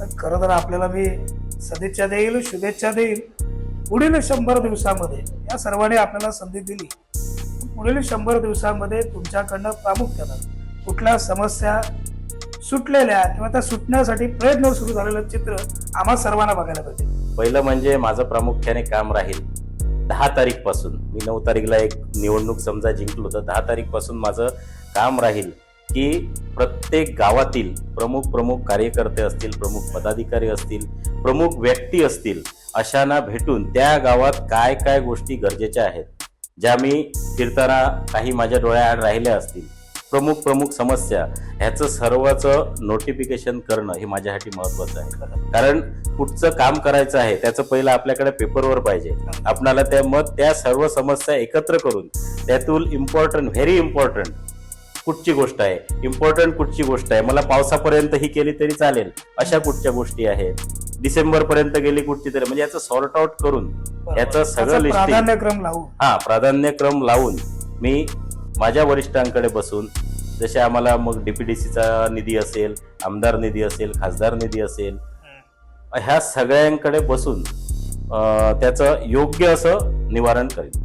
तर खरं तर आपल्याला मी सदिच्छा देईल, शुभेच्छा देईल. पुढील 100 दिवसामध्ये या सर्वांनी आपल्याला संधी दिली. पुढील 100 दिवसामध्ये तुमच्याकडनं प्रामुख्यानं कुठल्या समस्या सुटलेल्या किंवा त्या सुटण्यासाठी प्रयत्न सुरू झालेलं चित्र आम्हा सर्वांना बघायला पाहिजे. पहिलं म्हणजे माझं प्रामुख्याने काम राहील 10 तारीख पासून. मी 9 तारीखला एक निवडणूक समजा जिंकलो, तर 10 तारीख पासून माझं काम राहील की प्रत्येक गावातील प्रमुख कार्यकर्ते असतील, प्रमुख पदाधिकारी असतील, प्रमुख व्यक्ती असतील, अशांना भेटून त्या गावात काय काय गोष्टी गरजेच्या आहेत, ज्या मी फिरताना काही माझ्या डोळ्याआड राहिल्या असतील, प्रमुख समस्या, ह्याचं सर्वचं नोटिफिकेशन करणं हे माझ्यासाठी महत्त्वाचं आहे. कारण कुठचं काम करायचं आहे त्याचं पहिलं आपल्याकडे पेपरवर पाहिजे. आपणाला त्या सर्व समस्या एकत्र करून त्यातून व्हेरी इम्पॉर्टंट कुठची गोष्ट आहे, इम्पॉर्टंट कुठची गोष्ट आहे, मला पावसापर्यंत ही केली तरी चालेल अशा कुठच्या गोष्टी आहेत, डिसेंबर पर्यंत गेली कुठची तरी, म्हणजे याचं सॉर्ट आउट करून याचं सगळं लिस्टिंग प्राधान्यक्रम लावून मी माझ्या वरिष्ठांकडे बसून, जसे आम्हाला मग डीपीडीसीचा निधी असेल, आमदार निधी असेल, खासदार निधी असेल, ह्या सगळ्यांकडे बसून त्याचं योग्य असं निवारण करेन.